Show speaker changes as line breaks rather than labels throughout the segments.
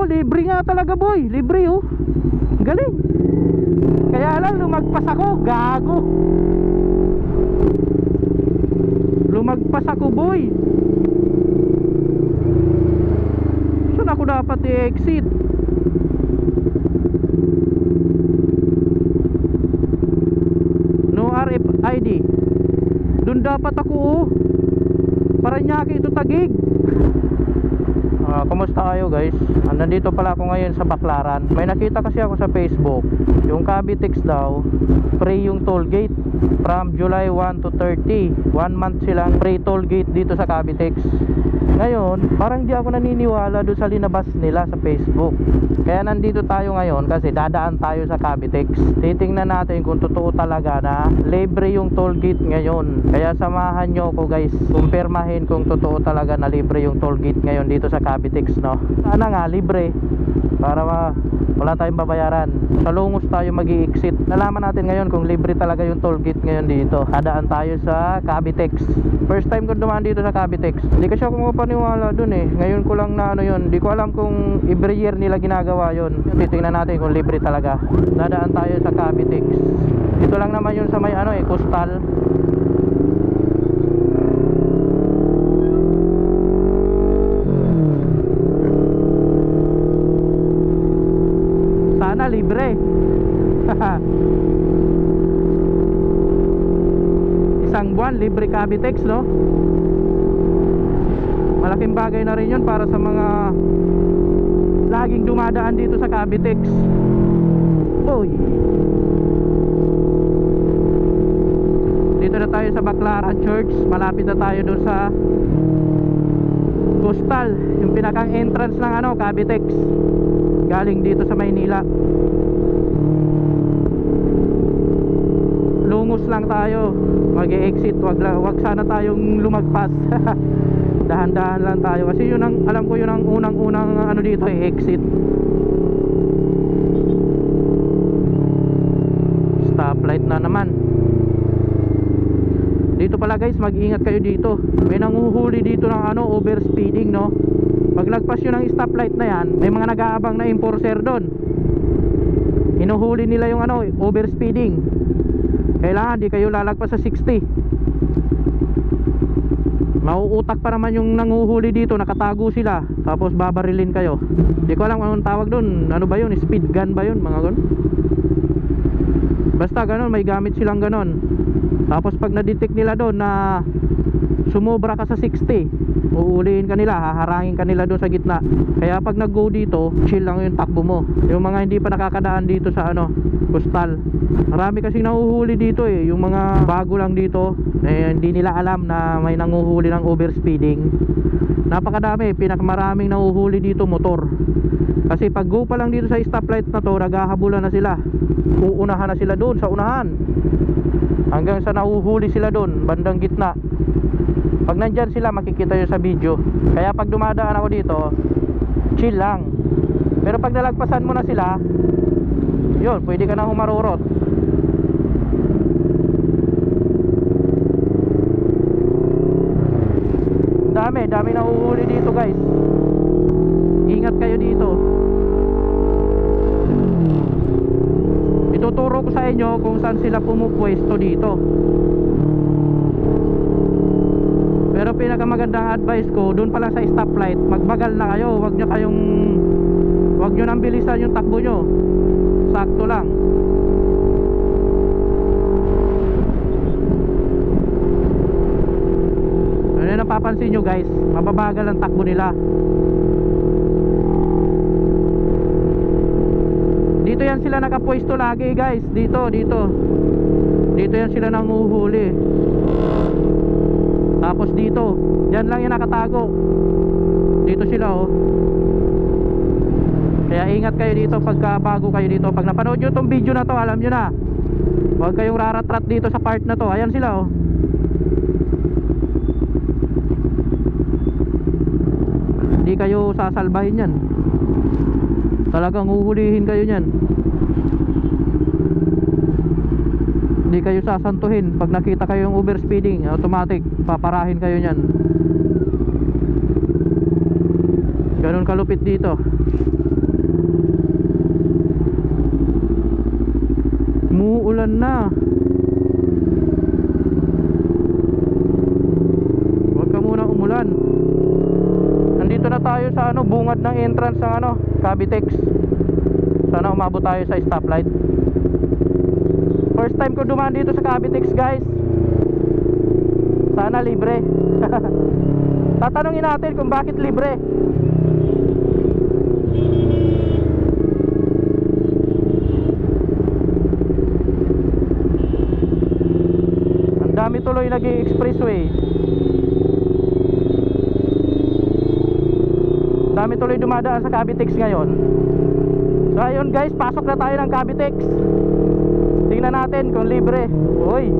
Oh, libre nga talaga boy, libre oh. Galing. Kaya lang lumagpas ako, gago. Lumagpas ako boy. Saan ako dapat i-exit? No RFID. Doon dapat ako oh. Paranaque ito Taguig. Kumusta kayo guys? Nandito pala ako ngayon sa Baclaran. May nakita kasi ako sa Facebook, yung Cavitex daw free yung toll gate from July 1 to 30. 1 month silang free toll gate dito sa Cavitex. Ngayon, parang di ako naniniwala doon sa linabas nila sa Facebook. Kaya nandito tayo ngayon kasi dadaan tayo sa Cavitex. Titingnan natin kung totoo talaga na libre yung toll gate ngayon. Kaya samahan nyo ko guys, kumpirmahin kung totoo talaga na libre yung toll gate ngayon dito sa Cavitex, no? Sana nga libre para wala tayong babayaran. Sa Lungos tayo mag-i-exit. Nalaman natin ngayon kung libre talaga yung toll gate ngayon dito. Dadaan tayo sa Cavitex. First time ko dumaan dito sa Cavitex. Hindi kasi ako mapaniwala dun eh. Ngayon ko lang na ano yun. Hindi ko alam kung every year nila ginagawa yun. Titingnan natin kung libre talaga. Dadaan tayo sa Cavitex. Dito lang naman yun sa may ano eh, coastal. Sana libre. Isang buwan libre Cavitex, no? Malaking bagay na rin yun para sa mga laging dumadaan dito sa Cavitex. Uy, dito na tayo sa Baclaran Church. Malapit na tayo doon sa coastal, yung pinakang entrance ng ano, Cavitex, galing dito sa Maynila. Lungos lang tayo mag-e-exit. Wag sana tayong lumagpas. Dahan-dahan lang tayo kasi yun ang alam ko, yun ang unang-unang ano dito eh, exit. Stoplight na naman. Dito pala guys, mag-ingat kayo dito. May nanguhuli dito ng ano, overspeeding, no? Pag lagpas yun ng stoplight na yan, may mga nag-aabang na enforcer doon. Hinuhuli nila yung ano, overspeeding. Kailangan di kayo lalagpas sa 60. Mauutak pa naman yung nanguhuli dito, nakatago sila, tapos babarilin kayo. Di ko alam anong tawag doon. Ano ba yun? Speed gun ba yun? Mga ganun. Basta ganun, may gamit silang ganun. Tapos pag na-detect nila doon na sumobra ka sa 60, uulihin ka nila, haharangin ka nila doon sa gitna. Kaya pag nag-go dito, chill lang yung takbo mo. Yung mga hindi pa nakakadaan dito sa ano, coastal. Marami kasing nahuhuli dito eh. Yung mga bago lang dito eh, hindi nila alam na may nanguhuli ng overspeeding. Napakadami, pinakamaraming nahuhuli dito motor. Kasi pag go pa lang dito sa stoplight na to, naghahabulan na sila. Uunahan na sila doon sa unahan, hanggang sa nahuhuli sila doon bandang gitna. Pag nandyan sila, makikita nyo sa video. Kaya pag dumadaan ako dito, chill lang. Pero pag nalagpasan mo na sila, yun, pwede ka na humarurot. Dami nahuhuli dito guys. Ingat kayo dito. Ituturo ko sa inyo kung saan sila pumupwesto dito. Pero pinakamagandang advice ko, doon pa lang sa stoplight, magbagal na kayo. Wag nyo nang bilisan yung takbo nyo. Sakto lang. Ano yung napapansin nyo guys, mababagal ang takbo nila. Dito yan sila nakapwesto lagi guys. Dito yan sila nanguhuli. Tapos dito, dyan lang yung nakatago. Dito sila oh. Kaya ingat kayo dito pagka bago kayo dito. Pag napanood nyo itong video na to, alam nyo na, huwag kayong raratrat dito sa part na to. Ayan sila oh. Hindi kayo sasalbahin yan. Talagang uhulihin kayo yan. Hindi kayo sasantuhin. Pag nakita kayo yung overspeeding, automatic paparahin kayo nyan. ang kalupit dito. Muulan na. Huwag ka muna umulan. Nandito na tayo sa bungad ng entrance ng Cavitex. Sana umabot tayo sa stoplight. First time ko dumaan dito sa Cavitex, guys. Sana libre. Tatanungin natin kung bakit libre. Ang dami tuloy nag-expressway. Dami tuloy dumadaan sa Cavitex ngayon. So ayun guys, pasok na tayo ng Cavitex. Tingnan natin kung libre. Uy,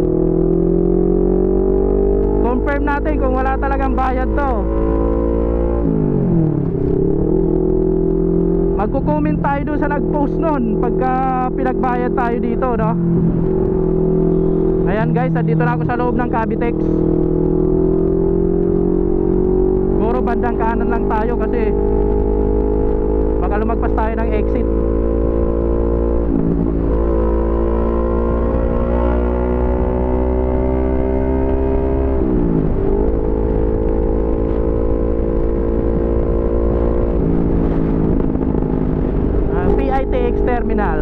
confirm natin kung wala talagang bayad to. Magko-comment tayo dun sa nag-post nun pagka pinagbayad tayo dito, no? Ayan guys, nandito na ako sa loob ng Cavitex. Siguro bandang kanan lang tayo kasi baka lumagpas tayo ng exit. PITX Terminal.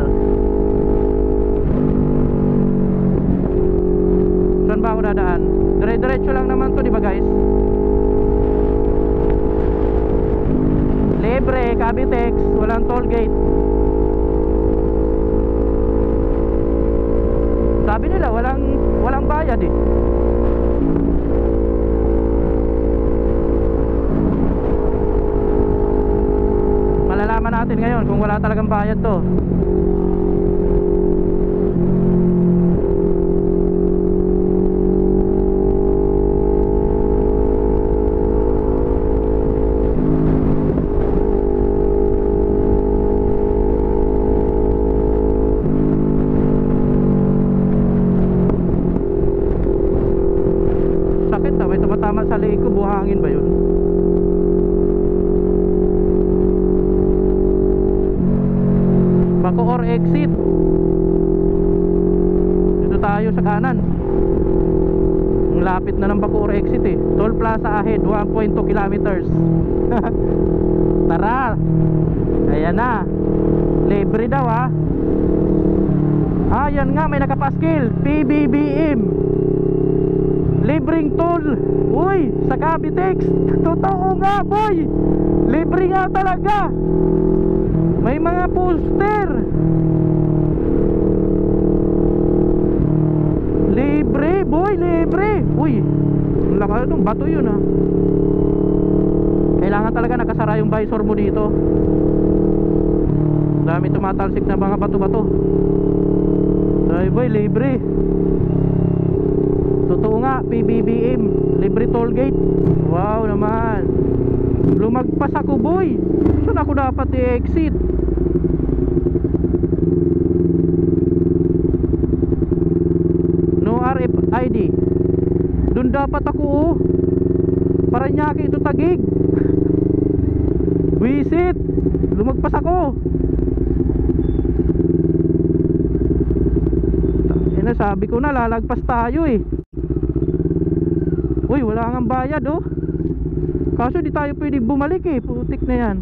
Saan ba ako dadaan? Dire-diretso lang naman to, di ba guys? Libre, Cavitex, walang toll gate. Sabi nila walang bayad eh. Malalaman natin ngayon kung wala talagang bayad to. Sakit ah, may tumatama sa leeg ko. Buhangin ba yun? Bacoor exit. Dito tayo sa kanan. Ang lapit na ng Bacoor exit eh. Toll plaza ahead, 1.2 kilometers. Tara. Ayan na. Libre daw ha. Ayan nga, may nakapaskil. PBBM. Libreng toll. Uy, sa Cavitex. Totoo nga boy. Libre nga talaga. May mga poster. Libre boy, libre. Uy, ang laki nung bato yun ha. Kailangan talaga nakasara yung visor mo dito. Dami tumatalsik na mga bato-bato. Ay boy, libre. Totoo nga, PBBM. Libre toll gate. Wow naman. Lumagpas ako boy. Saan ako dapat i-exit? No RFID. Doon dapat ako oh. Paranaque ito Taguig. Visit. Lumagpas ako. Sabi ko na lalagpas tayo eh. Uy, wala nang bayad oh. Kaso di tayo pwedeng bumalik eh. Putik na yan.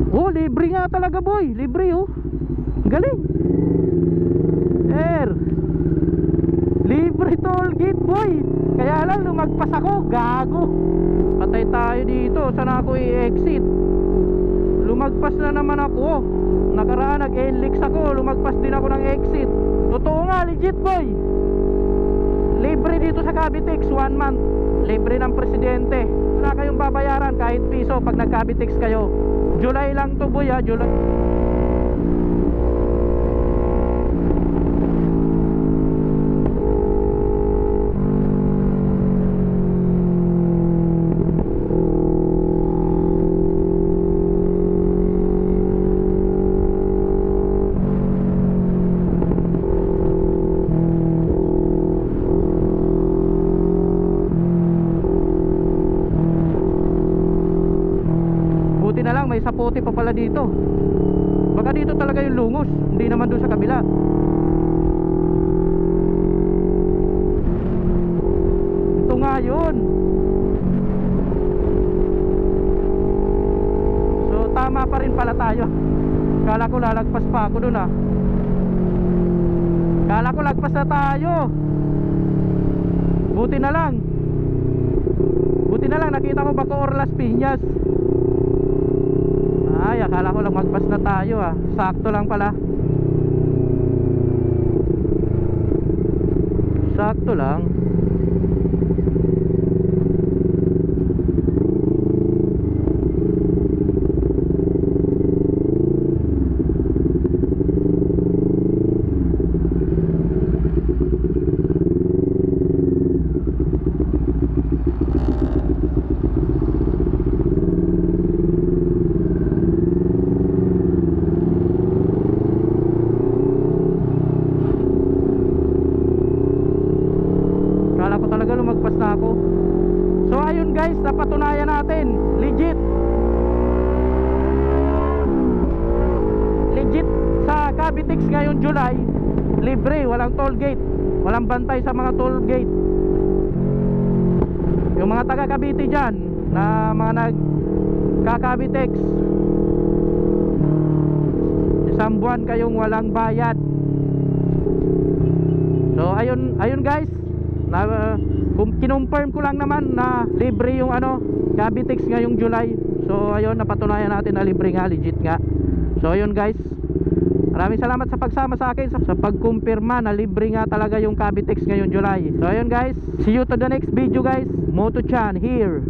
Oh, libre nga talaga boy. Libre oh. Galing. Libre toll gate boy. Kaya lang lumagpas ako. Gago. Patay tayo dito. Saan ako i-exit? Lumagpas na naman ako. Nakaraan nag-NLEX ako. Lumagpas din ako ng exit. Totoo nga, legit boy. Libre dito sa Cavitex 1 month. Libre ng presidente. Wala kayong babayaran kahit piso pag nag-Cavitex kayo. July lang to boy ha. July. may sapote pa pala dito. Baka dito talaga yung lungos, hindi naman doon sa kabila. Ito nga yun. So tama pa rin pala tayo. Kala ko lalagpas pa ako doon ah. Kala ko lagpas na tayo. Buti na lang nakita ko Bacoor Las Piñas. Ay, akala ko lang magpas na tayo ah. Sakto lang pala. Sakto lang. Lumagpas na ako. So ayun guys, napatunayan natin legit sa Cavitex ngayon July, libre, walang toll gate, walang bantay sa mga toll gate. Yung mga taga Cavite dyan na mga nagka-Cavitex, isang buwan kayong walang bayad. So ayun guys, kinonfirm ko lang naman na libre yung Cavitex ngayong July. So ayun, napatunayan natin na libre nga, legit nga. So ayun guys, maraming salamat sa pagsama sa akin sa pagkumpirma na libre nga talaga yung Cavitex ngayong July. So ayun guys, see you to the next video guys. Moto Chan here.